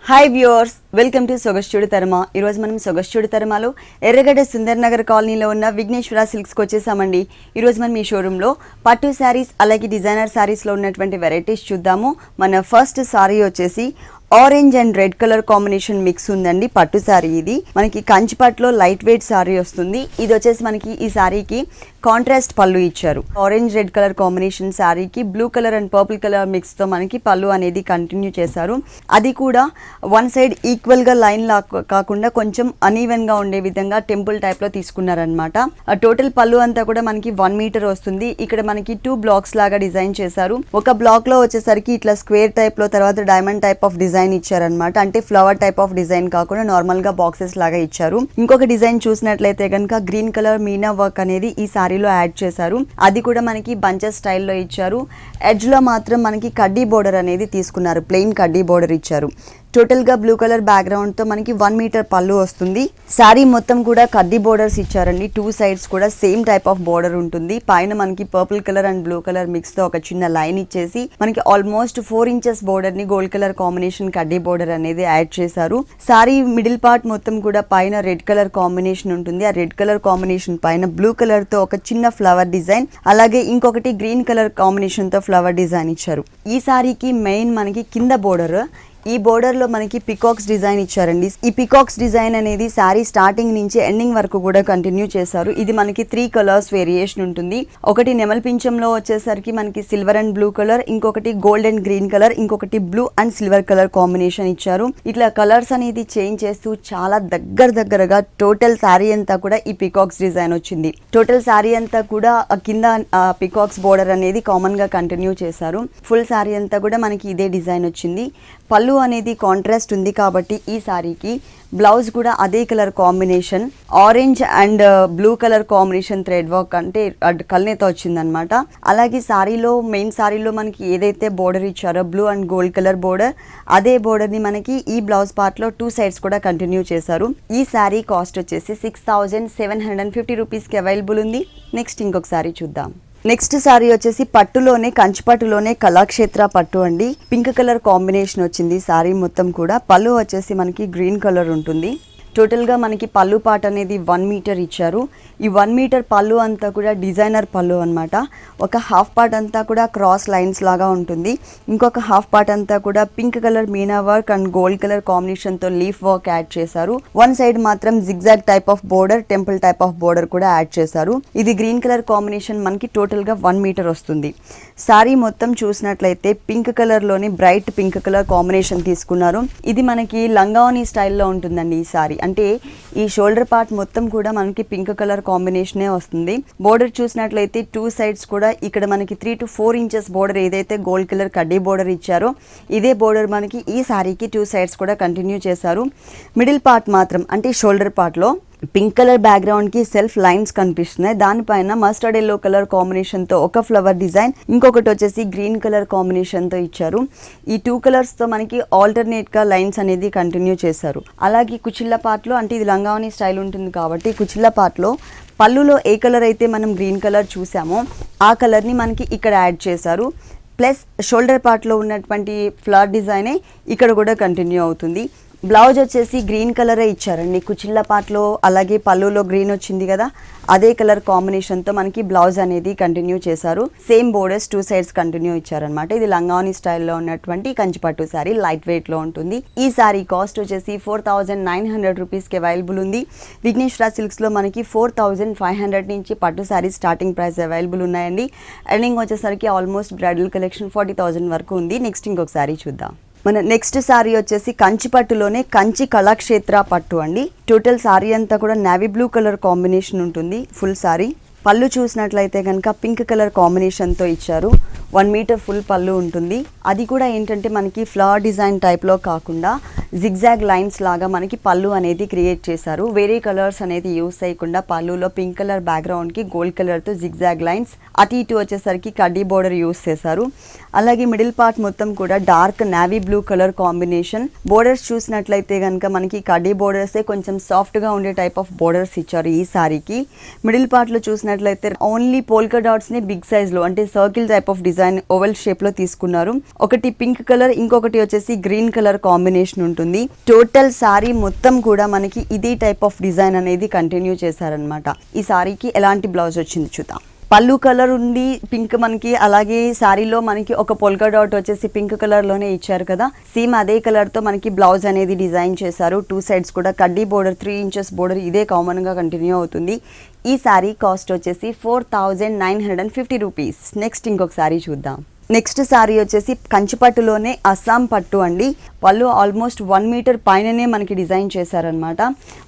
Hi viewers, welcome to సొగస్చూడి తరమ. ఈరోజు మనం సొగస్చూడి తరమలో ఎర్రగడ్డ సుందర్ నగర్ కాలనీలో ఉన్న విఘ్నేశ్వర సిల్క్స్కి వచ్చేసామండి. ఈరోజు మనం ఈ షోరూంలో పట్టు శారీస్ అలాగే డిజైనర్ శారీస్లో ఉన్నటువంటి వెరైటీస్ చూద్దాము. మన ఫస్ట్ శారీ వచ్చేసి orange and red colour combination mix ఉందండి. పట్టు శారీ ఇది మనకి కంచిపట్లో లైట్ వెయిట్ శారీ వస్తుంది. ఇది వచ్చేసి మనకి ఈ శారీకి కాంట్రాస్ట్ పళ్ళు ఇచ్చారు. ఆరెంజ్ రెడ్ కలర్ కాంబినేషన్ శారీకి blue colour and purple colour mix తో మనకి పళ్ళు అనేది కంటిన్యూ చేశారు. అది కూడా వన్ సైడ్ ఈక్వల్ గా లైన్ లా కాకుండా కొంచెం అనీవెన్ గా ఉండే విధంగా టెంపుల్ టైప్ లో తీసుకున్నారనమాట. టోటల్ పళ్ళు అంతా కూడా మనకి 1 మీటర్ వస్తుంది. ఇక్కడ మనకి 2 బ్లాక్స్ లాగా డిజైన్ చేశారు. ఒక బ్లాక్ లో వచ్చేసరికి ఇట్లా స్క్వేర్ టైప్ లో, తర్వాత డైమండ్ టైప్ ఆఫ్ డిజైన్ ఇచ్చారనమాట. అంటే ఫ్లవర్ టైప్ ఆఫ్ డిజైన్ కాకుండా నార్మల్ గా బాక్సెస్ లాగా ఇచ్చారు. ఇంకొక డిజైన్ చూసినట్లయితే కనుక గ్రీన్ కలర్ మీనా వర్క్ అనేది ఈ సారీలో యాడ్ చేశారు. అది కూడా మనకి బంచెస్ స్టైల్లో ఇచ్చారు. ఎడ్జ్ లో మాత్రం మనకి కడ్డీ బోర్డర్ అనేది తీసుకున్నారు. ప్లెయిన్ కడ్డీ బోర్డర్ ఇచ్చారు. టోటల్ గా బ్లూ కలర్ బ్యాక్గ్రౌండ్ తో మనకి 1 మీటర్ పళ్ళు వస్తుంది. శారీ మొత్తం కూడా కడ్డీ బోర్డర్స్ ఇచ్చారండి. 2 సైడ్స్ కూడా సేమ్ టైప్ ఆఫ్ బోర్డర్ ఉంటుంది. పైన మనకి purple colour and blue colour mix తో ఒక చిన్న లైన్ ఇచ్చేసి మనకి ఆల్మోస్ట్ 4 ఇంచెస్ బోర్డర్ ని గోల్డ్ కలర్ కాంబినేషన్ కడ్డీ బోర్డర్ అనేది యాడ్ చేశారు. శారీ మిడిల్ పార్ట్ మొత్తం కూడా పైన రెడ్ కలర్ కాంబినేషన్ ఉంటుంది. ఆ రెడ్ కలర్ కాంబినేషన్ పైన బ్లూ కలర్ తో ఒక చిన్న ఫ్లవర్ డిజైన్, అలాగే ఇంకొకటి గ్రీన్ కలర్ కాంబినేషన్ తో ఫ్లవర్ డిజైన్ ఇచ్చారు. ఈ శారీకి మెయిన్ మనకి కింద బోర్డర్, ఈ బోర్డర్ లో మనకి పికాక్స్ డిజైన్ ఇచ్చారండి. ఈ పికాక్స్ డిజైన్ అనేది శారీ స్టార్టింగ్ నుంచి ఎండింగ్ వరకు కూడా కంటిన్యూ చేశారు. ఇది మనకి 3 కలర్స్ వేరియేషన్ ఉంటుంది. ఒకటి నెమల్ పింఛంలో వచ్చేసరికి మనకి సిల్వర్ అండ్ బ్లూ కలర్, ఇంకొకటి గోల్డ్ అండ్ గ్రీన్ కలర్, ఇంకొకటి blue and silver colour combination ఇచ్చారు. ఇట్లా కలర్స్ అనేది చేంజ్ చేస్తూ చాలా దగ్గరగా టోటల్ శారీ అంతా కూడా ఈ పికాక్స్ డిజైన్ వచ్చింది. టోటల్ శారీ అంతా కూడా కింద పికాక్స్ బోర్డర్ అనేది కామన్ గా కంటిన్యూ చేశారు. ఫుల్ శారీ అంతా కూడా మనకి ఇదే డిజైన్ వచ్చింది. పళ్ళు అనేది కాంట్రాస్ట్ ఉంది కాబట్టి ఈ సారీకి బ్లౌజ్ కూడా అదే colour combination, orange and blue colour combination thread work అంటే కల్నేతో వచ్చిందనమాట. అలాగే సారీలో మెయిన్ సారీలో మనకి ఏదైతే బోర్డర్ ఇచ్చారో blue and gold colour border, అదే బోర్డర్ ని మనకి ఈ బ్లౌజ్ పార్ట్ లో 2 సైడ్స్ కూడా కంటిన్యూ చేశారు. ఈ సారీ కాస్ట్ వచ్చేసి 6750 రూపీస్కి అవైలబుల్ ఉంది. నెక్స్ట్ ఇంకొక సారీ చూద్దాం. నెక్స్ట్ సారీ వచ్చేసి పట్టులోనే కంచిపట్టులోనే కళాక్షేత్ర పట్టు అండి. పింక్ కలర్ కాంబినేషన్ వచ్చింది సారీ మొత్తం కూడా. పళ్ళు వచ్చేసి మనకి గ్రీన్ కలర్ ఉంటుంది. టోటల్గా మనకి పళ్ళు పార్ట్ అనేది 1 మీటర్ ఇచ్చారు. ఈ 1 మీటర్ పళ్ళు అంతా కూడా డిజైనర్ పళ్ళు అనమాట. ఒక హాఫ్ పార్ట్ అంతా కూడా క్రాస్ లైన్స్ లాగా ఉంటుంది. ఇంకొక హాఫ్ పార్ట్ అంతా కూడా pink colour Meena work and gold colour కాంబినేషన్తో లీఫ్ వర్క్ యాడ్ చేశారు. వన్ సైడ్ మాత్రం zigzag type of border, temple type of border కూడా యాడ్ చేశారు. ఇది గ్రీన్ కలర్ కాంబినేషన్ మనకి టోటల్గా 1 మీటర్ వస్తుంది. సారీ మొత్తం చూసినట్లయితే పింక్ కలర్లోని బ్రైట్ పింక్ కలర్ కాంబినేషన్ తీసుకున్నారు. ఇది మనకి లంగావని స్టైల్లో ఉంటుందండి ఈ సారీ. అంటే ఈ షోల్డర్ పార్ట్ మొత్తం కూడా మనకి పింక్ కలర్ కాంబినేషనే వస్తుంది. బోర్డర్ చూసినట్లయితే 2 సైడ్స్ కూడా ఇక్కడ మనకి 3 to 4 ఇంచెస్ బోర్డర్ ఏదైతే గోల్డ్ కలర్ కడ్డీ బోర్డర్ ఇచ్చారో ఇదే బోర్డర్ మనకి ఈ సారీకి 2 సైడ్స్ కూడా కంటిన్యూ చేశారు. మిడిల్ పార్ట్ మాత్రం అంటే షోల్డర్ పార్ట్లో పింక్ కలర్ బ్యాక్గ్రౌండ్ కి సెల్ఫ్ లైన్స్ కనిపిస్తున్నాయి. దానిపైన మస్టర్డ్ ఎల్లో కలర్ కాంబినేషన్ తో ఒక ఫ్లవర్ డిజైన్, ఇంకొకటి వచ్చేసి గ్రీన్ కలర్ కాంబినేషన్ తో ఇచ్చారు. ఈ 2 కలర్స్ తో మనకి ఆల్టర్నేట్ గా లైన్స్ అనేది కంటిన్యూ చేశారు. అలాగే కుచిళ్ళ పార్ట్ లో, అంటే ఇది లంగావని స్టైల్ ఉంటుంది కాబట్టి కుచిళ్ళ పార్ట్ లో పళ్ళులో ఏ కలర్ అయితే మనం గ్రీన్ కలర్ చూసామో ఆ కలర్ ని మనకి ఇక్కడ యాడ్ చేశారు. ప్లస్ షోల్డర్ పార్ట్ లో ఉన్నటువంటి ఫ్లవర్ డిజైనే ఇక్కడ కూడా కంటిన్యూ అవుతుంది. బ్లౌజ్ వచ్చేసి గ్రీన్ కలరే ఇచ్చారండి. కుచిళ్ళ పార్ట్లో అలాగే పళ్ళులో గ్రీన్ వచ్చింది కదా, అదే కలర్ కాంబినేషన్తో మనకి బ్లౌజ్ అనేది కంటిన్యూ చేశారు. సేమ్ బోర్డర్స్ 2 సైడ్స్ కంటిన్యూ ఇచ్చారనమాట. ఇది లంగావని స్టైల్లో ఉన్నటువంటి కంచిపట్టు శారీ, లైట్ వెయిట్లో ఉంటుంది. ఈ శారీ కాస్ట్ వచ్చేసి 4900 రూపీస్కి అవైలబుల్ ఉంది. విఘ్నేశ్వర సిల్క్స్లో మనకి 4500 నుంచి పట్టు శారీ స్టార్టింగ్ ప్రైస్ అవైలబుల్ ఉన్నాయండి. ఎర్నింగ్ వచ్చేసరికి ఆల్మోస్ట్ బ్రైడల్ కలెక్షన్ 40,000 వరకు ఉంది. నెక్స్ట్ ఇంకొక శారీ చూద్దాం. మన నెక్స్ట్ సారీ వచ్చేసి కంచిపట్టులోనే కంచి కళాక్షేత్ర పట్టు అండి. టోటల్ సారీ అంతా కూడా నేవీ బ్లూ కలర్ కాంబినేషన్ ఉంటుంది. ఫుల్ సారీ పళ్ళు చూసినట్లయితే కనుక పింక్ కలర్ కాంబినేషన్తో ఇచ్చారు. 1 మీటర్ ఫుల్ పళ్ళు ఉంటుంది. అది కూడా ఏంటంటే మనకి ఫ్లవర్ డిజైన్ టైప్లో కాకుండా జిగ్జాగ్ లైన్స్ లాగా మనకి పళ్ళు అనేది క్రియేట్ చేశారు. వేరే కలర్స్ అనేది యూస్ చేయకుండా పళ్ళులో పింక్ కలర్ బ్యాక్గ్రౌండ్కి గోల్డ్ కలర్తో జిగ్జాగ్ లైన్స్, అటు ఇటు వచ్చేసరికి కడ్డీ బోర్డర్ యూస్ చేశారు. అలాగే మిడిల్ పార్ట్ మొత్తం కూడా dark navy blue colour combination. Borders చూసినట్లయితే కనుక మనకి కడ్డీ బోర్డర్సే కొంచెం సాఫ్ట్గా ఉండే టైప్ ఆఫ్ బోర్డర్స్ ఇచ్చారు ఈ సారీకి. మిడిల్ పార్ట్లో చూసినట్లయితే ఓన్లీ పోల్కా డాట్స్ని బిగ్ సైజ్లో అంటే circle type of design oval షేప్లో తీసుకున్నారు. ఒకటి పింక్ కలర్, ఇంకొకటి వచ్చేసి గ్రీన్ కలర్ కాంబినేషన్ ఉంటుంది. ఉంటుంది. టోటల్ సారీ మొత్తం కూడా మనకి ఇదే టైప్ ఆఫ్ డిజైన్ అనేది కంటిన్యూ చేశారనమాట. ఈ సారీకి ఎలాంటి బ్లౌజ్ వచ్చింది చూద్దాం. పళ్ళు కలర్ ఉంది పింక్ మనకి, అలాగే శారీలో మనకి ఒక పొల్కా డాట్ వచ్చేసి పింక్ కలర్ లోనే ఇచ్చారు కదా, సేమ్ అదే కలర్ తో మనకి బ్లౌజ్ అనేది డిజైన్ చేశారు. 2 సైడ్స్ కూడా కడ్డీ బోర్డర్ 3 ఇంచెస్ బోర్డర్ ఇదే కామన్ గా కంటిన్యూ అవుతుంది. ఈ శారీ కాస్ట్ వచ్చేసి 4950 రూపీస్. నెక్స్ట్ ఇంకొక శారీ చూద్దాం. నెక్స్ట్ శారీ వచ్చేసి కంచిపట్టులోనే అస్సాం పట్టు అండి. వాళ్ళు ఆల్మోస్ట్ 1 మీటర్ పైననే మనకి డిజైన్ చేశారనమాట.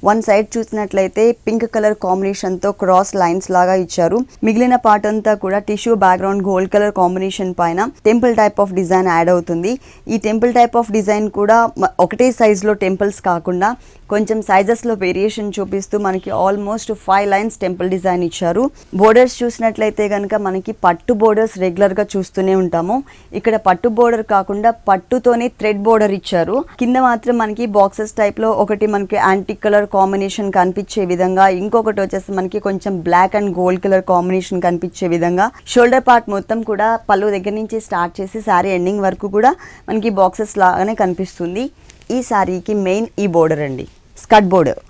1 సైడ్ చూసినట్లయితే పింక్ కలర్ కాంబినేషన్తో క్రాస్ లైన్స్ లాగా ఇచ్చారు. మిగిలిన పార్ట్ అంతా కూడా tissue background gold colour combination పైన temple type of design add అవుతుంది. ఈ టెంపుల్ టైప్ ఆఫ్ డిజైన్ కూడా ఒకటే సైజులో టెంపుల్స్ కాకుండా కొంచెం సైజెస్లో వేరియేషన్ చూపిస్తూ మనకి ఆల్మోస్ట్ 5 లైన్స్ టెంపుల్ డిజైన్ ఇచ్చారు. బోర్డర్స్ చూసినట్లయితే కనుక మనకి పట్టు బోర్డర్స్ రెగ్యులర్గా చూస్తూనే ఉంటాము. ఇక్కడ పట్టు బోర్డర్ కాకుండా పట్టుతోనే థ్రెడ్ బోర్డర్ ఇచ్చారు. కింద మాత్రం మనకి బాక్సెస్ టైప్లో ఒకటి మనకి యాంటిక్ కలర్ కాంబినేషన్ కనిపించే విధంగా, ఇంకొకటి వచ్చేసి మనకి కొంచెం black and gold colour combination కనిపించే విధంగా, షోల్డర్ పార్ట్ మొత్తం కూడా పళ్ళు దగ్గర నుంచి స్టార్ట్ చేసి శారీ ఎండింగ్ వరకు కూడా మనకి బాక్సెస్ లాగానే కనిపిస్తుంది. ఈ శారీకి మెయిన్ ఈ బోర్డర్ అండి, స్కర్ట్ బోర్డర్.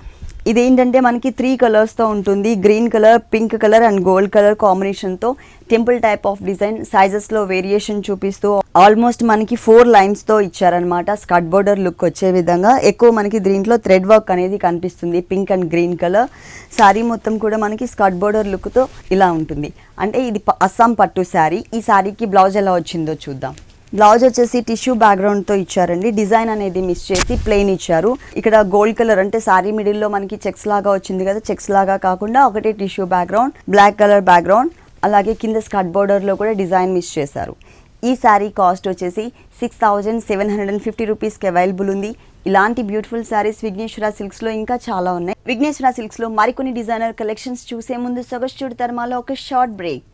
ఇదేంటంటే మనకి 3 కలర్స్తో ఉంటుంది. Green colour, pink colour and gold colour కాంబినేషన్తో టెంపుల్ టైప్ ఆఫ్ డిజైన్, సైజెస్లో వేరియేషన్ చూపిస్తూ ఆల్మోస్ట్ మనకి 4 లైన్స్తో ఇచ్చారనమాట. స్కర్ట్ బోర్డర్ లుక్ వచ్చే విధంగా ఎక్కువ మనకి దీంట్లో థ్రెడ్ వర్క్ అనేది కనిపిస్తుంది. Pink and green colour sari మొత్తం కూడా మనకి స్కర్ట్ బోర్డర్ లుక్తో ఇలా ఉంటుంది. అంటే ఇది అస్సాం పట్టు శారీ. ఈ శారీకి బ్లౌజ్ ఎలా వచ్చిందో చూద్దాం. బ్లౌజ్ వచ్చేసి టిష్యూ బ్యాక్గ్రౌండ్తో ఇచ్చారండి. డిజైన్ అనేది మిస్ చేసి ప్లెయిన్ ఇచ్చారు. ఇక్కడ గోల్డ్ కలర్ అంటే శారీ మిడిల్లో మనకి చెక్స్ లాగా వచ్చింది కదా, చెక్స్ లాగా కాకుండా ఒకటే tissue background, black colour background, అలాగే కింద స్కర్ట్ బోర్డర్లో కూడా డిజైన్ మిస్ చేశారు. ఈ శారీ కాస్ట్ వచ్చేసి 6750 రూపీస్కి అవైలబుల్ ఉంది. ఇలాంటి బ్యూటిఫుల్ శారీస్ విఘ్నేశ్వర సిల్క్స్లో ఇంకా చాలా ఉన్నాయి. విఘ్నేశ్వర సిల్క్స్లో మరికొన్ని డిజైనర్ కలెక్షన్స్ చూసే ముందు సొగస్చూడి తర్మాలో ఒక షార్ట్ బ్రేక్.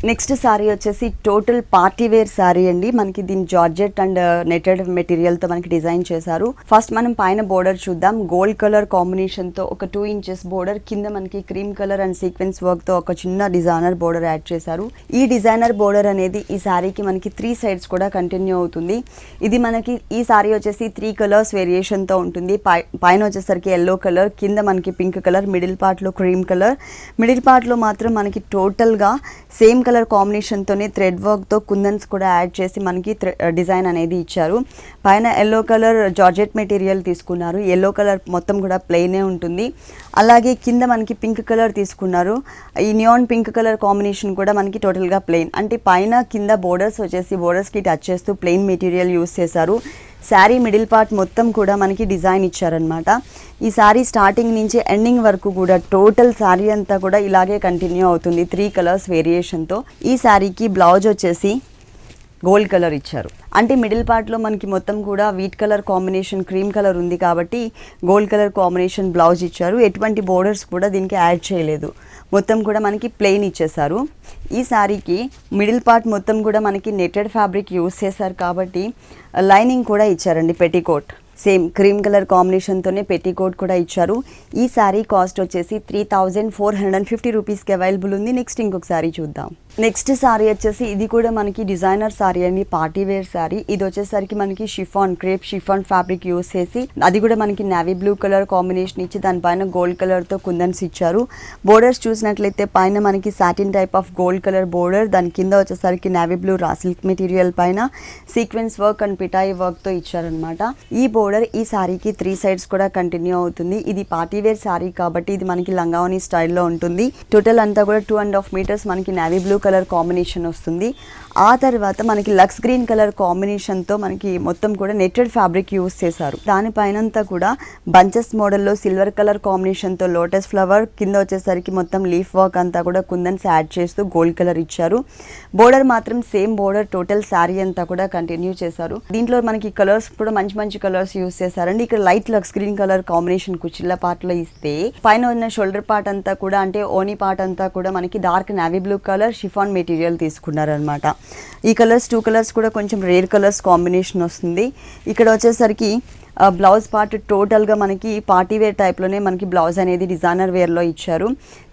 నెక్స్ట్ శారీ వచ్చేసి టోటల్ పార్టీ వేర్ శారీ అండి. మనకి దీని జార్జెట్ అండ్ నెటెడ్ మెటీరియల్తో మనకి డిజైన్ చేశారు. ఫస్ట్ మనం పైన బోర్డర్ చూద్దాం. గోల్డ్ కలర్ కాంబినేషన్తో ఒక 2 ఇంచెస్ బోర్డర్, కింద మనకి క్రీమ్ కలర్ అండ్ సీక్వెన్స్ వర్క్తో ఒక చిన్న డిజైనర్ బోర్డర్ యాడ్ చేశారు. ఈ డిజైనర్ బోర్డర్ అనేది ఈ శారీకి మనకి 3 సైడ్స్ కూడా కంటిన్యూ అవుతుంది. ఇది మనకి ఈ శారీ వచ్చేసి 3 కలర్స్ వేరియేషన్తో ఉంటుంది. పైన వచ్చేసరికి ఎల్లో కలర్, కింద మనకి పింక్ కలర్, మిడిల్ పార్ట్లో క్రీమ్ కలర్. మిడిల్ పార్ట్లో మాత్రం మనకి టోటల్గా సేమ్ కలర్ కాంబినేషన్తోనే థ్రెడ్ వర్క్తో కుందన్స్ కూడా యాడ్ చేసి మనకి డిజైన్ అనేది ఇచ్చారు. పైన ఎల్లో కలర్ జార్జెట్ మెటీరియల్ తీసుకున్నారు. ఎల్లో కలర్ మొత్తం కూడా ప్లెయినే ఉంటుంది. అలాగే కింద మనకి పింక్ కలర్ తీసుకున్నారు. ఈ నియాన్ పింక్ కలర్ కాంబినేషన్ కూడా మనకి టోటల్గా ప్లెయిన్, అంటే పైన కింద బోర్డర్స్ వచ్చేసి బోర్డర్స్కి టచ్ చేస్తూ ప్లెయిన్ మెటీరియల్ యూస్ చేశారు. శారీ మిడిల్ పార్ట్ మొత్తం కూడా మనకి డిజైన్ ఇచ్చారనమాట. ఈ శారీ స్టార్టింగ్ నుంచి ఎండింగ్ వరకు కూడా టోటల్ శారీ అంతా కూడా ఇలాగే కంటిన్యూ అవుతుంది 3 కలర్స్ వేరియేషన్తో. ఈ శారీకి బ్లౌజ్ వచ్చేసి గోల్డ్ కలర్ ఇచ్చారు. అంటే మిడిల్ పార్ట్లో మనకి మొత్తం కూడా wheat colour combination, cream colour ఉంది కాబట్టి గోల్డ్ కలర్ కాంబినేషన్ బ్లౌజ్ ఇచ్చారు. ఎటువంటి బోర్డర్స్ కూడా దీనికి యాడ్ చేయలేదు. మొత్తం కూడా మనకి ప్లెయిన్ ఇచ్చేసారు. ఈ శారీకి మిడిల్ పార్ట్ మొత్తం కూడా మనకి నెటెడ్ ఫ్యాబ్రిక్ యూస్ చేశారు కాబట్టి లైనింగ్ కూడా ఇచ్చారండి. పెట్టికోట్ సేమ్ క్రీమ్ కలర్ కాంబినేషన్తోనే పెట్టికోట్ కూడా ఇచ్చారు. ఈ శారీ కాస్ట్ వచ్చేసి 3450 రూపీస్కి అవైలబుల్ ఉంది. నెక్స్ట్ ఇంకొక శారీ చూద్దాం. నెక్స్ట్ శారీ వచ్చేసి ఇది కూడా మనకి డిజైనర్ శారీ అండి, పార్టీ వేర్ శారీ. ఇది వచ్చేసరికి మనకి chiffon, crepe chiffon fabric use చేసి అది కూడా మనకి నేవీ బ్లూ కలర్ కాంబినేషన్ ఇచ్చి దానిపైన గోల్డ్ కలర్తో కుందన్స్ ఇచ్చారు. బోర్డర్స్ చూసినట్లయితే పైన మనకి satin type of gold colour border, దాని కింద వచ్చేసరికి navy blue raw silk material పైన సీక్వెన్స్ వర్క్ అండ్ పిటాయి వర్క్తో ఇచ్చారనమాట. ఈ బోర్డర్ ఈ శారీకి 3 సైడ్స్ కూడా కంటిన్యూ అవుతుంది. ఇది పార్టీ వేర్ శారీ కాబట్టి ఇది మనకి లంగావని స్టైల్లో ఉంటుంది. టోటల్ అంతా కూడా 2.5 మీటర్స్ మనకి నేవీ బ్లూ కలర్ కాంబినేషన్ వస్తుంది. ఆ తర్వాత మనకి లక్స్ గ్రీన్ కలర్ కాంబినేషన్తో మనకి మొత్తం కూడా నెట్టెడ్ ఫ్యాబ్రిక్ యూస్ చేశారు. దానిపైనంతా కూడా బంచెస్ మోడల్లో సిల్వర్ కలర్ కాంబినేషన్తో లోటస్ ఫ్లవర్, కింద వచ్చేసరికి మొత్తం లీఫ్ వర్క్ అంతా కూడా కుందన్స్ యాడ్ చేస్తూ గోల్డ్ కలర్ ఇచ్చారు. బోర్డర్ మాత్రం సేమ్ బోర్డర్ టోటల్ శారీ అంతా కూడా కంటిన్యూ చేశారు. దీంట్లో మనకి కలర్స్ కూడా మంచి మంచి కలర్స్ యూస్ చేశారండి. ఇక్కడ లైట్ లక్స్ గ్రీన్ కలర్ కాంబినేషన్ కుచ్చిళ్ళ పార్ట్ లో ఇస్తే పైన ఉన్న షోల్డర్ పార్ట్ అంతా కూడా అంటే ఓనీ పార్ట్ అంతా కూడా మనకి dark navy blue colour chiffon material తీసుకున్నారనమాట. ఈ కలర్స్ 2 కలర్స్ కూడా కొంచెం రేర్ కలర్స్ కాంబినేషన్ వస్తుంది. ఇక్కడ వచ్చేసరికి బ్లౌజ్ పార్ట్ టోటల్గా మనకి పార్టీ వేర్ టైప్లోనే మనకి బ్లౌజ్ అనేది డిజైనర్ వేర్లో ఇచ్చారు.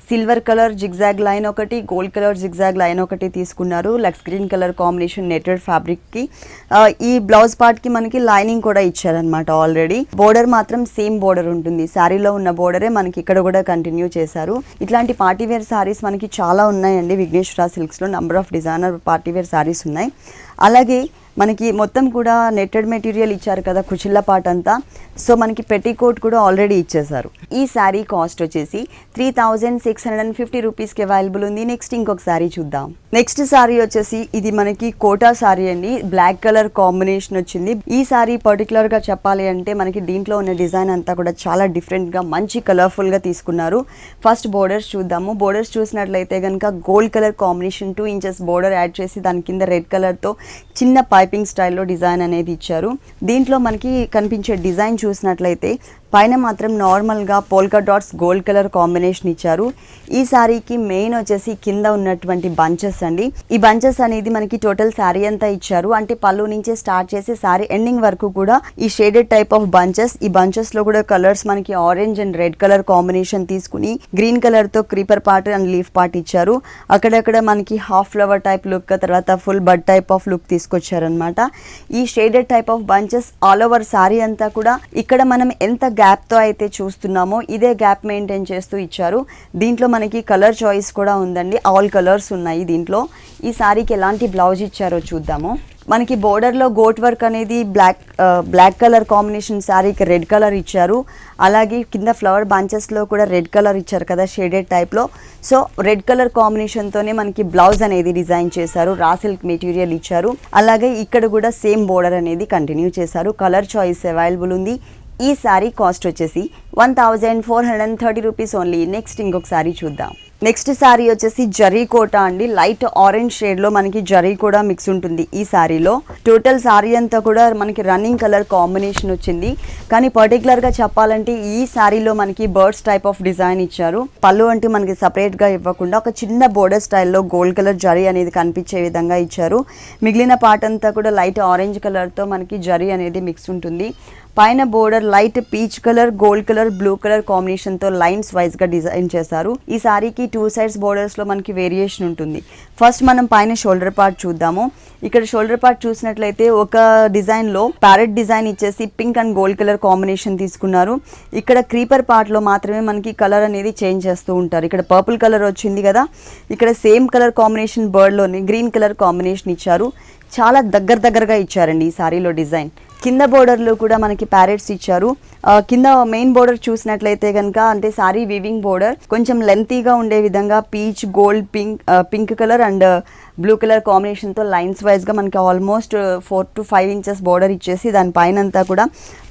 సిల్వర్ కలర్ జిగ్జాగ్ లైన్ ఒకటి, గోల్డ్ కలర్ జిగ్జాగ్ లైన్ ఒకటి తీసుకున్నారు. లక్స్ గ్రీన్ కలర్ కాంబినేషన్ నెటెడ్ ఫ్యాబ్రిక్కి ఈ బ్లౌజ్ పార్ట్కి మనకి లైనింగ్ కూడా ఇచ్చారనమాట. ఆల్రెడీ బోర్డర్ మాత్రం సేమ్ బోర్డర్ ఉంటుంది. శారీలో ఉన్న బోర్డరే మనకి ఇక్కడ కూడా కంటిన్యూ చేశారు. ఇట్లాంటి పార్టీవేర్ శారీస్ మనకి చాలా ఉన్నాయండి విఘ్నేశ్వర సిల్క్స్లో. Number of designer partywear saris ఉన్నాయి. అలాగే మనకి మొత్తం కూడా నెట్టెడ్ మెటీరియల్ ఇచ్చారు కదా కుచిళ్ళ పార్ట్ అంతా. సో మనకి పెట్టికోట్ కూడా ఆల్రెడీ ఇచ్చేసారు. ఈ శారీ కాస్ట్ వచ్చేసి 3650 రూపీస్కి అవైలబుల్ ఉంది. నెక్స్ట్ ఇంకొక శారీ చూద్దాం. నెక్స్ట్ శారీ వచ్చేసి ఇది మనకి కోటా శారీ అండి. బ్లాక్ కలర్ కాంబినేషన్ వచ్చింది. ఈ శారీ పర్టికులర్గా చెప్పాలి అంటే మనకి దీంట్లో ఉన్న డిజైన్ అంతా కూడా చాలా డిఫరెంట్గా మంచి కలర్ఫుల్గా తీసుకున్నారు. ఫస్ట్ బోర్డర్స్ చూద్దాము. బోర్డర్స్ చూసినట్లయితే కనుక gold colour combination 2 inches border add చేసి దాని కింద రెడ్ కలర్తో చిన్న పైపింగ్ స్టైల్లో డిజైన్ అనేది ఇచ్చారు. దీంట్లో మనకి కనిపించే డిజైన్ చూసినట్లయితే పైన మాత్రం నార్మల్గా polka dots gold colour combination ఇచ్చారు. ఈ శారీకి మెయిన్ వచ్చేసి కింద ఉన్నటువంటి బంచెస్ అండి. ఈ బంచెస్ అనేది మనకి టోటల్ శారీ అంతా ఇచ్చారు. అంటే పళ్ళు నుంచే స్టార్ట్ చేసి శారీ ఎండింగ్ వరకు కూడా ఈ షేడెడ్ టైప్ ఆఫ్ బంచెస్. ఈ బంచెస్ లో కూడా కలర్స్ మనకి orange and red colour combination తీసుకుని గ్రీన్ కలర్ తో creeper part and leaf part ఇచ్చారు. అక్కడక్కడ మనకి హాఫ్ ఫ్లవర్ టైప్ లుక్, తర్వాత full bud type of look తీసుకొచ్చారనమాట. ఈ shaded type of bunches all over sari అంతా కూడా ఇక్కడ మనం ఎంత గ్యాప్తో అయితే చూస్తున్నామో ఇదే గ్యాప్ మెయింటైన్ చేస్తూ ఇచ్చారు. దీంట్లో మనకి కలర్ చాయిస్ కూడా ఉందండి. ఆల్ కలర్స్ ఉన్నాయి దీంట్లో. ఈ శారీకి ఎలాంటి బ్లౌజ్ ఇచ్చారో చూద్దాము. మనకి బోర్డర్లో గోట్ వర్క్ అనేది బ్లాక్ కలర్ కాంబినేషన్ శారీకి రెడ్ కలర్ ఇచ్చారు. అలాగే కింద ఫ్లవర్ బంచెస్లో కూడా రెడ్ కలర్ ఇచ్చారు కదా షేడెడ్ టైప్లో. సో రెడ్ కలర్ కాంబినేషన్తోనే మనకి బ్లౌజ్ అనేది డిజైన్ చేశారు. రా సిల్క్ మెటీరియల్ ఇచ్చారు. అలాగే ఇక్కడ కూడా సేమ్ బోర్డర్ అనేది కంటిన్యూ చేశారు. కలర్ చాయిస్ అవైలబుల్ ఉంది. ఈ శారీ కాస్ట్ వచ్చేసి 1430 రూపీస్ ఓన్లీ. నెక్స్ట్ ఇంకొక శారీ చూద్దాం. నెక్స్ట్ శారీ వచ్చేసి జరీ కోటా అండి. లైట్ ఆరెంజ్ షేడ్లో మనకి జరీ కూడా మిక్స్ ఉంటుంది ఈ శారీలో. టోటల్ శారీ అంతా కూడా మనకి రన్నింగ్ కలర్ కాంబినేషన్ వచ్చింది. కానీ పర్టికులర్గా చెప్పాలంటే ఈ శారీలో మనకి బర్డ్స్ టైప్ ఆఫ్ డిజైన్ ఇచ్చారు. పళ్ళు అంటే మనకి సపరేట్గా ఇవ్వకుండా ఒక చిన్న బోర్డర్ స్టైల్లో గోల్డ్ కలర్ జరీ అనేది కనిపించే విధంగా ఇచ్చారు. మిగిలిన పార్ట్ అంతా కూడా లైట్ ఆరెంజ్ కలర్తో మనకి జరీ అనేది మిక్స్ ఉంటుంది. పైన border light peach colour, gold colour, blue colour కాంబినేషన్తో లైన్స్ వైజ్గా డిజైన్ చేశారు. ఈ శారీకి 2 సైడ్స్ బోర్డర్స్లో మనకి వేరియేషన్ ఉంటుంది. ఫస్ట్ మనం పైన షోల్డర్ పార్ట్ చూద్దాము. ఇక్కడ షోల్డర్ పార్ట్ చూసినట్లయితే ఒక డిజైన్లో ప్యారెట్ డిజైన్ ఇచ్చేసి pink and gold colour combination తీసుకున్నారు. ఇక్కడ క్రీపర్ పార్ట్లో మాత్రమే మనకి కలర్ అనేది చేంజ్ చేస్తూ ఉంటారు. ఇక్కడ పర్పుల్ కలర్ వచ్చింది కదా, ఇక్కడ సేమ్ కలర్ కాంబినేషన్ బర్డ్లోనే గ్రీన్ కలర్ కాంబినేషన్ ఇచ్చారు. చాలా దగ్గరగా ఇచ్చారండి ఈ శారీలో డిజైన్. కింద బోర్డర్లో కూడా మనకి ప్యారెట్స్ ఇచ్చారు. కింద మెయిన్ బోర్డర్ చూసినట్లయితే కనుక అంటే సారీ వీవింగ్ బోర్డర్ కొంచెం లెంతీగా ఉండే విధంగా peach, gold, pink colour and blue colour కాంబినేషన్తో లైన్స్ వైజ్గా మనకి ఆల్మోస్ట్ 4 to 5 ఇంచెస్ బోర్డర్ ఇచ్చేసి దాని పైన అంతా కూడా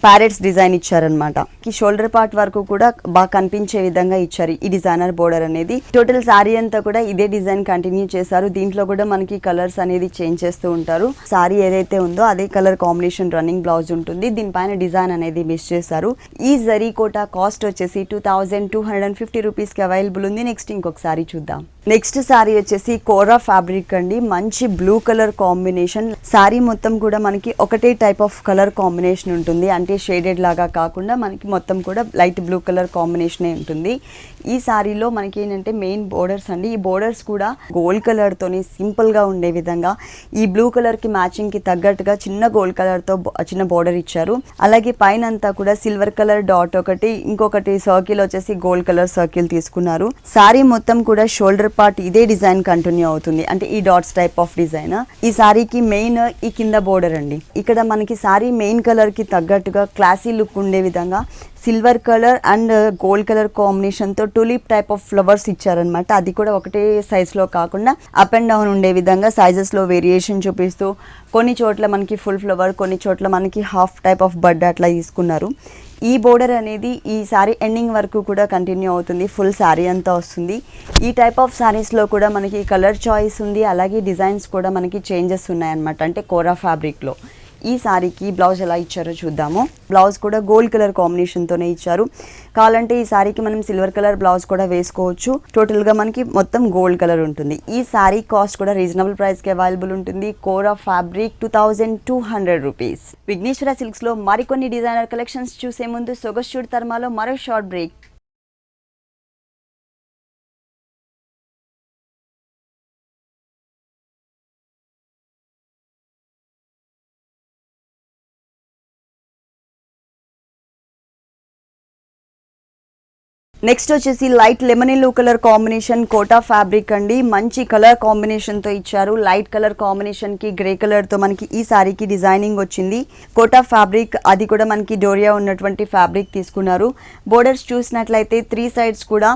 ప్యారెట్స్ డిజైన్ ఇచ్చారనమాట. ఈ షోల్డర్ పార్ట్ వరకు కూడా బాగా కనిపించే విధంగా ఇచ్చారు ఈ డిజైనర్ బోర్డర్ అనేది. టోటల్ శారీ అంతా కూడా ఇదే డిజైన్ కంటిన్యూ చేశారు. దీంట్లో కూడా మనకి కలర్స్ అనేది చేంజ్ చేస్తూ ఉంటారు. శారీ ఏదైతే ఉందో అదే కలర్ కాంబినేషన్ రన్నింగ్ బ్లౌజ్ ఉంటుంది. దీనిపైన డిజైన్ అనేది మిస్ చేశారు. ఈ జరీ కోటా కాస్ట్ వచ్చేసి 2250 రూపీస్కి అవైలబుల్ ఉంది. నెక్స్ట్ ఇంకొక శారీ చూద్దాం. నెక్స్ట్ శారీ వచ్చేసి కోరా ఫ్యాబ్రిక్ అండి. మంచి బ్లూ కలర్ కాంబినేషన్. శారీ మొత్తం కూడా మనకి ఒకటే టైప్ ఆఫ్ కలర్ కాంబినేషన్ ఉంటుంది. అంటే షేడెడ్ లాగా కాకుండా మనకి మొత్తం కూడా లైట్ బ్లూ కలర్ కాంబినేషనే ఉంటుంది. ఈ శారీలో మనకి ఏంటంటే మెయిన్ బోర్డర్స్ అండి. ఈ బోర్డర్స్ కూడా గోల్డ్ కలర్తోని సింపుల్గా ఉండే విధంగా ఈ బ్లూ కలర్కి మ్యాచింగ్కి తగ్గట్టుగా చిన్న గోల్డ్ కలర్తో చిన్న బోర్డర్ ఇచ్చారు. అలాగే పైన అంతా కూడా సిల్వర్ కలర్ డాట్ ఒకటి, ఇంకొకటి సర్కిల్ వచ్చేసి గోల్డ్ కలర్ సర్కిల్ తీసుకున్నారు. శారీ మొత్తం కూడా షోల్డర్ పార్ట్ ఇదే డిజైన్ కంటిన్యూ అవుతుంది. అంటే ఈ డాట్స్ టైప్ ఆఫ్ డిజైన్. ఈ శారీకి మెయిన్ ఈ కింద బోర్డర్ అండి. ఇక్కడ మనకి శారీ మెయిన్ కలర్ కి తగ్గట్టుగా క్లాసీ లుక్ ఉండే విధంగా silver colour and gold colour కాంబినేషన్తో టూలిప్ టైప్ ఆఫ్ ఫ్లవర్స్ ఇచ్చారనమాట. అది కూడా ఒకటే సైజ్లో కాకుండా అప్ అండ్ డౌన్ ఉండే విధంగా సైజెస్లో వేరియేషన్ చూపిస్తూ కొన్ని చోట్ల మనకి ఫుల్ ఫ్లవర్, కొన్ని చోట్ల మనకి హాఫ్ టైప్ ఆఫ్ బడ్ అట్లా తీసుకున్నారు. ఈ బోర్డర్ అనేది ఈ శారీ ఎండింగ్ వరకు కూడా కంటిన్యూ అవుతుంది. ఫుల్ శారీ అంతా వస్తుంది. ఈ టైప్ ఆఫ్ శారీస్లో కూడా మనకి కలర్ చాయిస్ ఉంది. అలాగే డిజైన్స్ కూడా మనకి చేంజెస్ ఉన్నాయన్నమాట. అంటే కోరా ఫ్యాబ్రిక్లో ఈ సారీకి బ్లౌజ్ ఎలా ఇచ్చారో చూద్దాము. బ్లౌజ్ కూడా గోల్డ్ కలర్ కాంబినేషన్తోనే ఇచ్చారు. కావాలంటే ఈ సారీకి మనం సిల్వర్ కలర్ బ్లౌజ్ కూడా వేసుకోవచ్చు. టోటల్గా మనకి మొత్తం గోల్డ్ కలర్ ఉంటుంది. ఈ సారీ కాస్ట్ కూడా రీజనబుల్ ప్రైస్కి అవైలబుల్ ఉంటుంది. Kora fabric 2200 rupees. విఘ్నేశ్వర సిల్క్స్లో మరికొన్ని డిజైనర్ కలెక్షన్స్ చూసే ముందు సొగస్చూడి తర్మాలో మరో షార్ట్ బ్రేక్. నెక్స్ట్ వచ్చేసి light lemon yellow colour combination Kota fabric అండి. మంచి కలర్ కాంబినేషన్తో ఇచ్చారు. లైట్ కలర్ కాంబినేషన్కి గ్రే కలర్తో మనకి ఈ సారీకి డిజైనింగ్ వచ్చింది. కోటా ఫ్యాబ్రిక్, అది కూడా మనకి డోరియా ఉన్నటువంటి ఫ్యాబ్రిక్ తీసుకున్నారు. బోర్డర్స్ చూసినట్లయితే 3 సైడ్స్ కూడా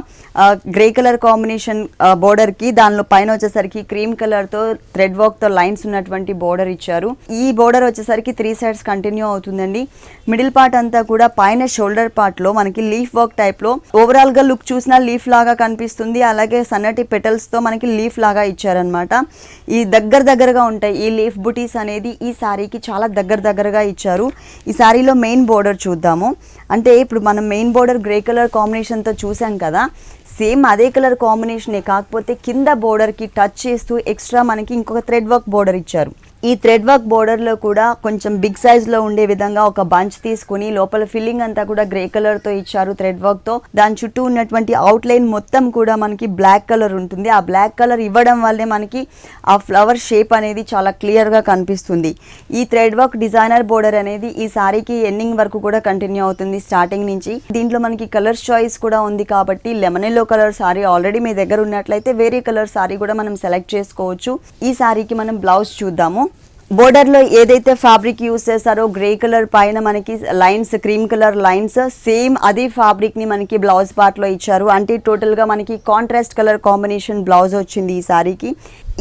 గ్రే కలర్ కాంబినేషన్ బోర్డర్కి, దానిలో పైన వచ్చేసరికి క్రీమ్ కలర్తో థ్రెడ్ వర్క్తో లైన్స్ ఉన్నటువంటి బోర్డర్ ఇచ్చారు. ఈ బోర్డర్ వచ్చేసరికి 3 సైడ్స్ కంటిన్యూ అవుతుందండి. మిడిల్ పార్ట్ అంతా కూడా పైన షోల్డర్ పార్ట్లో మనకి లీఫ్ వర్క్ టైప్లో ఓవరాల్ గా లుక్ చూసినా లీఫ్ లాగా కనిపిస్తుంది. అలాగే సన్నటి పెటల్స్ తో మనకి లీఫ్ లాగా ఇచ్చారనమాట. ఈ దగ్గరగా ఉంటాయి ఈ లీఫ్ బుటీస్ అనేది. ఈ సారీకి చాలా దగ్గరగా ఇచ్చారు. ఈ సారీలో మెయిన్ బోర్డర్ చూద్దాము. అంటే ఇప్పుడు మనం main border grey colour combination తో చూసాం కదా, సేమ్ అదే కలర్ కాంబినేషనే, కాకపోతే కింద బోర్డర్ కి టచ్ చేస్తూ ఎక్స్ట్రా మనకి ఇంకొక థ్రెడ్ వర్క్ బోర్డర్ ఇచ్చారు. ఈ థ్రెడ్ వర్క్ బోర్డర్లో కూడా కొంచెం బిగ్ సైజ్లో ఉండే విధంగా ఒక బంచ్ తీసుకుని లోపల ఫిల్లింగ్ అంతా కూడా గ్రే కలర్తో ఇచ్చారు థ్రెడ్ వర్క్తో. దాని చుట్టూ ఉన్నటువంటి అవుట్లైన్ మొత్తం కూడా మనకి బ్లాక్ కలర్ ఉంటుంది. ఆ బ్లాక్ కలర్ ఇవ్వడం వల్లే మనకి ఆ ఫ్లవర్ షేప్ అనేది చాలా క్లియర్గా కనిపిస్తుంది. ఈ థ్రెడ్ వర్క్ డిజైనర్ బోర్డర్ అనేది ఈ సారీకి ఎండింగ్ వరకు కూడా కంటిన్యూ అవుతుంది స్టార్టింగ్ నుంచి. దీంట్లో మనకి కలర్స్ చాయిస్ కూడా ఉంది కాబట్టి lemon yellow colour sari already మీ దగ్గర ఉన్నట్లయితే వేరే కలర్ సారీ కూడా మనం సెలెక్ట్ చేసుకోవచ్చు. ఈ సారీకి మనం బ్లౌజ్ చూద్దాము. బోర్డర్లో ఏదైతే ఫ్యాబ్రిక్ యూస్ చేస్తారో గ్రే కలర్ పైన మనకి lines, cream colour lines, same అదే ఫ్యాబ్రిక్ని మనకి బ్లౌజ్ పార్ట్లో ఇచ్చారు. అంటే టోటల్గా మనకి కాంట్రాస్ట్ కలర్ కాంబినేషన్ బ్లౌజ్ వచ్చింది ఈ సారీకి.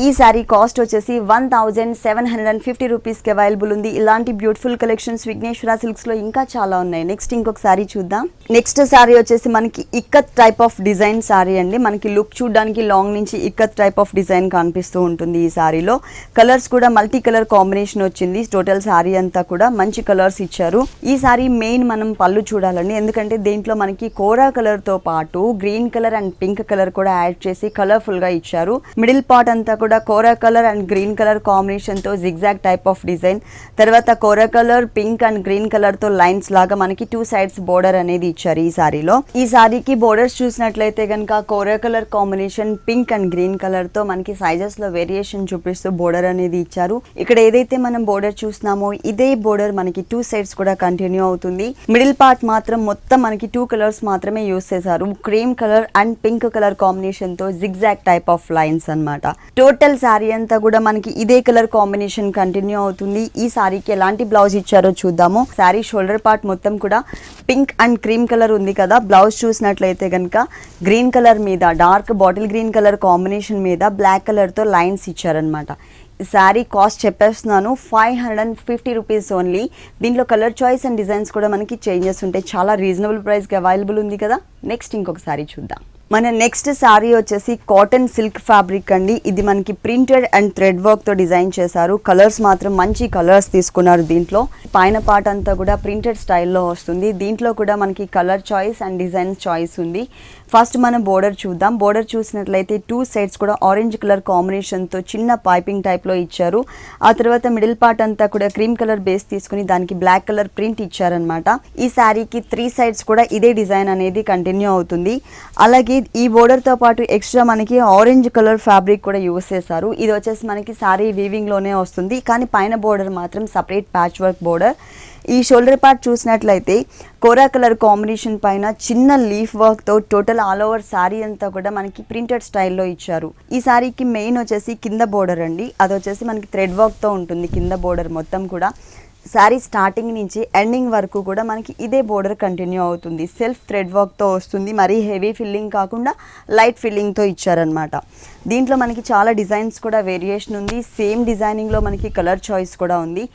ఈ సారీ కాస్ట్ వచ్చేసి 1750 రూపీస్కి అవైలబుల్ ఉంది. ఇలాంటి బ్యూటిఫుల్ కలెక్షన్స్ విఘ్నేశ్వర సిల్క్స్లో ఇంకా చాలా ఉన్నాయి. నెక్స్ట్ ఇంకొక సారీ చూద్దాం. నెక్స్ట్ సారీ వచ్చేసి మనకి ikat type of design sorry అండి. మనకి లుక్ చూడడానికి లాంగ్ నుంచి ఇక్కత్ టైప్ ఆఫ్ డిజైన్ కనిపిస్తూ ఉంటుంది. ఈ సారీలో కలర్స్ కూడా మల్టీ కలర్ కాంబినేషన్ వచ్చింది. టోటల్ సారీ అంతా కూడా మంచి కలర్స్ ఇచ్చారు. ఈ సారీ మెయిన్ మనం పళ్ళు చూడాలండి, ఎందుకంటే దీంట్లో మనకి కోరా కలర్తో పాటు green colour and pink colour కూడా యాడ్ చేసి కలర్ఫుల్గా ఇచ్చారు. మిడిల్ పార్ట్ అంతా కూడా కోరా కలర్ అండ్ గ్రీన్ కలర్ కాంబినేషన్తో జిగ్జాగ్ టైప్ ఆఫ్ డిజైన్, తర్వాత కోరా కలర్, పింక్ అండ్ గ్రీన్ కలర్తో లైన్స్ లాగా మనకి 2 సైడ్స్ బోర్డర్ అనేది ఇచ్చారు ఈ సారీలో. ఈ సారీకి బోర్డర్స్ చూసినట్లయితే కనుక కోరా colour combination, pink and green కలర్తో మనకి సైజెస్లో వేరియేషన్ చూపిస్తూ బోర్డర్ అనేది ఇచ్చారు. ఇక్కడ ఏదైతే మనం బోర్డర్ చూస్తున్నామో ఇదే బోర్డర్ మనకి 2 సైడ్స్ కూడా కంటిన్యూ అవుతుంది. మిడిల్ పార్ట్ మాత్రం మొత్తం మనకి 2 కలర్స్ మాత్రమే యూస్ చేశారు. Cream colour and pink colour కాంబినేషన్తో జిగ్జాగ్ టైప్ ఆఫ్ లైన్స్ అన్నమాట. టోటల్ సారీ అంతా కూడా మనకి ఇదే కలర్ కాంబినేషన్ కంటిన్యూ అవుతుంది. ఈ సారీకి ఎలాంటి బ్లౌజ్ ఇచ్చారో చూద్దాము. సారీ షోల్డర్ పార్ట్ మొత్తం కూడా పింక్ అండ్ క్రీమ్ కలర్ ఉంది కదా, బ్లౌజ్ చూసినట్లయితే కనుక గ్రీన్ కలర్ మీద, dark bottle green colour combination మీద బ్లాక్ కలర్తో లైన్స్ ఇచ్చారనమాట. ఈ శారీ కాస్ట్ చెప్పేస్తున్నాను 550 రూపీస్ ఓన్లీ. దీంట్లో కలర్ చాయిస్ అండ్ డిజైన్స్ కూడా మనకి చేంజెస్ ఉంటాయి. చాలా రీజనబుల్ ప్రైస్కి అవైలబుల్ ఉంది కదా. నెక్స్ట్ ఇంకొక సారీ చూద్దాం. మన నెక్స్ట్ సారీ వచ్చేసి కాటన్ సిల్క్ ఫ్యాబ్రిక్ అండి. ఇది మనకి ప్రింటెడ్ అండ్ థ్రెడ్ వర్క్తో డిజైన్ చేశారు. కలర్స్ మాత్రం మంచి కలర్స్ తీసుకున్నారు. దీంట్లో పైన పార్ట్ అంతా కూడా ప్రింటెడ్ స్టైల్లో వస్తుంది. దీంట్లో కూడా మనకి colour choice and design choice ఉంది. ఫస్ట్ మనం బోర్డర్ చూద్దాం. బోర్డర్ చూసినట్లయితే 2 సైడ్స్ కూడా ఆరెంజ్ కలర్ కాంబినేషన్తో చిన్న పైపింగ్ టైప్లో ఇచ్చారు. ఆ తర్వాత మిడిల్ పార్ట్ అంతా కూడా క్రీమ్ కలర్ బేస్ తీసుకుని దానికి బ్లాక్ కలర్ ప్రింట్ ఇచ్చారనమాట. ఈ శారీకి 3 సైడ్స్ కూడా ఇదే డిజైన్ అనేది కంటిన్యూ అవుతుంది. అలాగే ఈ బోర్డర్తో పాటు ఎక్స్ట్రా మనకి ఆరెంజ్ కలర్ ఫ్యాబ్రిక్ కూడా యూస్ చేశారు. ఇది వచ్చేసి మనకి శారీ వీవింగ్లోనే వస్తుంది, కానీ పైన బోర్డర్ మాత్రం సపరేట్ ప్యాచ్ వర్క్ బోర్డర్. ఈ షోల్డర్ పార్ట్ చూసినట్లయితే కోరా కలర్ కాంబినేషన్ పైన చిన్న లీఫ్ వర్క్తో టోటల్ ఆల్ ఓవర్ శారీ అంతా కూడా మనకి ప్రింటెడ్ స్టైల్లో ఇచ్చారు. ఈ శారీకి మెయిన్ వచ్చేసి కింద బోర్డర్ అండి. అది వచ్చేసి మనకి థ్రెడ్ వర్క్తో ఉంటుంది కింద బోర్డర్ మొత్తం కూడా. శారీ స్టార్టింగ్ నుంచి ఎండింగ్ వరకు కూడా మనకి ఇదే బోర్డర్ కంటిన్యూ అవుతుంది. సెల్ఫ్ థ్రెడ్ వర్క్తో వస్తుంది. మరీ హెవీ ఫిల్లింగ్ కాకుండా లైట్ ఫిల్లింగ్తో ఇచ్చారనమాట. దీంట్లో మనకి చాలా డిజైన్స్ కూడా వేరియేషన్ ఉంది. సేమ్ డిజైనింగ్లో మనకి కలర్ చాయిస్ కూడా ఉంది.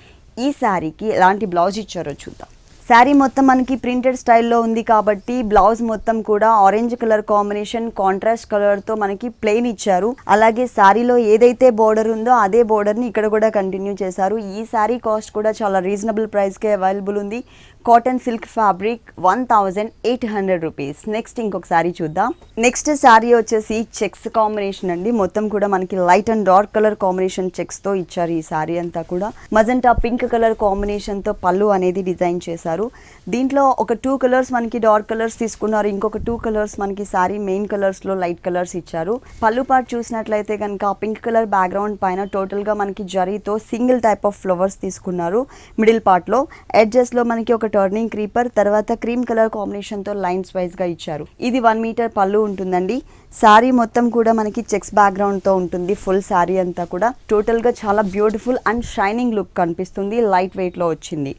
ఈ శారీకి ఎలాంటి బ్లౌజ్ ఇచ్చారో చూద్దాం. శారీ మొత్తం మనకి ప్రింటెడ్ స్టైల్లో ఉంది కాబట్టి బ్లౌజ్ మొత్తం కూడా ఆరెంజ్ కలర్ కాంబినేషన్ కాంట్రాస్ట్ కలర్తో మనకి ప్లెయిన్ ఇచ్చారు. అలాగే శారీలో ఏదైతే బోర్డర్ ఉందో అదే బోర్డర్ని ఇక్కడ కూడా కంటిన్యూ చేశారు. ఈ శారీ కాస్ట్ కూడా చాలా రీజనబుల్ ప్రైస్కే అవైలబుల్ ఉంది. Cotton silk fabric 1800 rupees. Next ఇంకొక శారీ చూద్దాం. నెక్స్ట్ శారీ వచ్చేసి చెక్స్ కాంబినేషన్ అండి. మొత్తం కూడా మనకి light and dark colour combination చెక్స్తో ఇచ్చారు. ఈ శారీ అంతా కూడా మజంటా పింక్ కలర్ కాంబినేషన్తో పళ్ళు అనేది డిజైన్ చేశారు. దీంట్లో ఒక 2 కలర్స్ మనకి డార్క్ కలర్స్ తీసుకున్నారు. ఇంకొక 2 కలర్స్ మనకి శారీ మెయిన్ కలర్స్లో లైట్ కలర్స్ ఇచ్చారు. పళ్ళు పార్ట్ చూసినట్లయితే కనుక పింక్ కలర్ బ్యాక్గ్రౌండ్ పైన టోటల్గా మనకి జరీతో సింగిల్ టైప్ ఆఫ్ ఫ్లవర్స్ తీసుకున్నారు. మిడిల్ పార్ట్లో ఎడ్జెస్లో మనకి ఒక టర్నింగ్ క్రీపర్, తర్వాత క్రీమ్ కలర్ కాంబినేషన్తో లైన్స్ వైజ్గా ఇచ్చారు. ఇది 1 మీటర్ పళ్ళు ఉంటుందండి. శారీ మొత్తం కూడా మనకి చెక్స్ బ్యాక్గ్రౌండ్తో ఉంటుంది. ఫుల్ శారీ అంతా కూడా టోటల్గా చాలా బ్యూటిఫుల్ అండ్ షైనింగ్ లుక్ కనిపిస్తుంది. లైట్ వెయిట్లో వచ్చింది.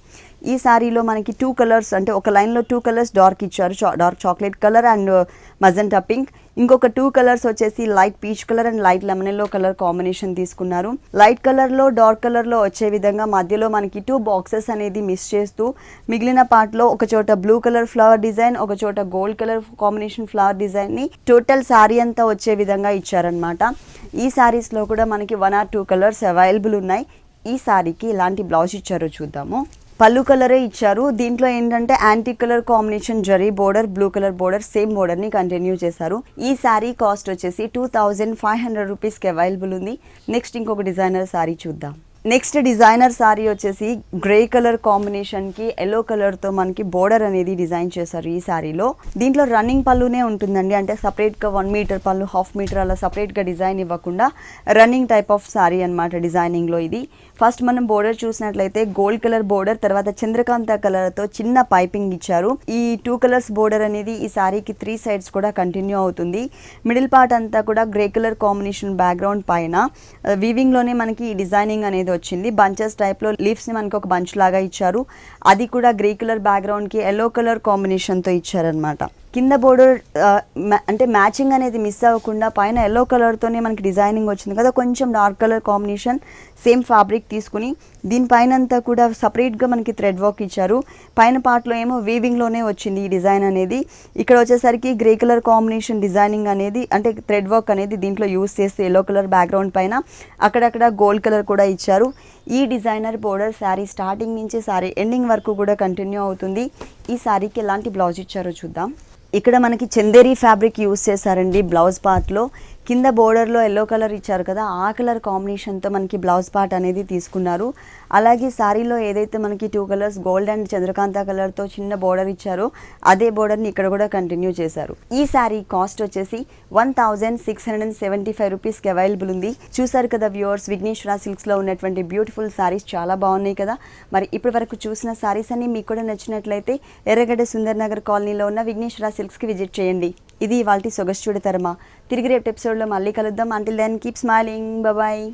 ఈ శారీలో మనకి 2 కలర్స్ అంటే ఒక లైన్లో 2 కలర్స్ డార్క్ ఇచ్చారు. Dark chocolate colour and magenta pink. ఇంకొక 2 కలర్స్ వచ్చేసి light peach colour and light lemon yellow colour combination తీసుకున్నారు. లైట్ కలర్లో డార్క్ కలర్లో వచ్చే విధంగా మధ్యలో మనకి 2 బాక్సెస్ అనేది మిస్ చేస్తూ మిగిలిన పార్ట్లో ఒక చోట బ్లూ కలర్ ఫ్లవర్ డిజైన్, ఒక చోట గోల్డ్ కలర్ కాంబినేషన్ ఫ్లవర్ డిజైన్ని టోటల్ శారీ అంతా వచ్చే విధంగా ఇచ్చారనమాట. ఈ శారీస్లో కూడా మనకి 1 or 2 కలర్స్ అవైలబుల్ ఉన్నాయి. ఈ శారీకి ఎలాంటి బ్లౌజ్ ఇచ్చారో చూద్దాము. పళ్ళు కలరే ఇచ్చారు. దీంట్లో ఏంటంటే యాంటీ colour combination zari border, blue colour border, same బోర్డర్ని కంటిన్యూ చేశారు. ఈ శారీ కాస్ట్ వచ్చేసి 2500 రూపీస్కి అవైలబుల్ ఉంది. నెక్స్ట్ ఇంకొక డిజైనర్ శారీ చూద్దాం. నెక్స్ట్ డిజైనర్ శారీ వచ్చేసి గ్రే కలర్ కాంబినేషన్కి ఎల్లో కలర్తో మనకి బోర్డర్ అనేది డిజైన్ చేశారు. ఈ శారీలో దీంట్లో రన్నింగ్ పళ్ళునే ఉంటుందండి. అంటే సపరేట్గా 1 మీటర్ పళ్ళు, 1/2 మీటర్ అలా సపరేట్గా డిజైన్ ఇవ్వకుండా రన్నింగ్ టైప్ ఆఫ్ శారీ అనమాట డిజైనింగ్లో ఇది. ఫస్ట్ మనం బోర్డర్ చూసినట్లయితే గోల్డ్ కలర్ బోర్డర్, తర్వాత చంద్రకాంత కలర్తో చిన్న పైపింగ్ ఇచ్చారు. ఈ 2 కలర్స్ బోర్డర్ అనేది ఈ శారీకి 3 సైడ్స్ కూడా కంటిన్యూ అవుతుంది. మిడిల్ పార్ట్ అంతా కూడా గ్రే కలర్ కాంబినేషన్ బ్యాక్గ్రౌండ్ పైన వీవింగ్లోనే మనకి ఈ డిజైనింగ్ అనేది వచ్చింది. బంచెస్ టైప్లో లీవ్స్ని మనకి ఒక బంచ్ లాగా ఇచ్చారు. అది కూడా గ్రే కలర్ బ్యాక్గ్రౌండ్కి ఎల్లో కలర్ కాంబినేషన్తో ఇచ్చారనమాట. కింద బోర్డర్ అంటే మ్యాచింగ్ అనేది మిస్ అవ్వకుండా పైన ఎల్లో కలర్తోనే మనకి డిజైనింగ్ వచ్చింది కదా, కొంచెం dark colour combination same fabric తీసుకుని దీనిపైన అంతా కూడా సపరేట్గా మనకి థ్రెడ్ వర్క్ ఇచ్చారు. పైన పార్ట్లో ఏమో వీవింగ్లోనే వచ్చింది ఈ డిజైన్ అనేది. ఇక్కడ వచ్చేసరికి గ్రే కలర్ కాంబినేషన్ డిజైనింగ్ అనేది అంటే థ్రెడ్ వర్క్ అనేది దీంట్లో యూస్ చేస్తే ఎల్లో కలర్ బ్యాక్గ్రౌండ్ పైన అక్కడక్కడ గోల్డ్ కలర్ కూడా ఇచ్చారు. ఈ డిజైనర్ బోర్డర్ శారీ స్టార్టింగ్ నుంచి శారీ ఎండింగ్ వరకు కూడా కంటిన్యూ అవుతుంది. ఈ శారీకి ఎలాంటి బ్లౌజ్ ఇచ్చారో చూద్దాం. ఇక్కడ మనకి చందేరి ఫ్యాబ్రిక్ యూస్ చేశారండి బ్లౌజ్ పార్ట్లో. కింద బోర్డర్లో ఎల్లో కలర్ ఇచ్చారు కదా, ఆ కలర్ కాంబినేషన్తో మనకి బ్లౌజ్ పార్ట్ అనేది తీసుకున్నారు. అలాగే శారీలో ఏదైతే మనకి 2 కలర్స్ గోల్డ్ అండ్ చంద్రకాంత కలర్తో చిన్న బోర్డర్ ఇచ్చారో అదే బోర్డర్ని ఇక్కడ కూడా కంటిన్యూ చేశారు. ఈ శారీ కాస్ట్ వచ్చేసి 1675 రూపీస్కి అవైలబుల్ ఉంది. చూసారు కదా వ్యూవర్స్, విఘ్నేశ్వర సిల్క్స్లో ఉన్నటువంటి బ్యూటిఫుల్ శారీస్ చాలా బాగున్నాయి కదా. మరి ఇప్పటి వరకు చూసిన శారీస్ అన్ని మీకు కూడా నచ్చినట్లయితే ఎర్రగడ్డ సుందర్ నగర్ కాలనీలో ఉన్న విఘ్నేశ్వర సిల్క్స్కి విజిట్ చేయండి. ఇది ఇవాల్టి సొగస్చూడి తరమా. తిరిగి రేపు ఎపిసోడ్లో మళ్ళీ కలుద్దాం. Until then keep smiling. Bye.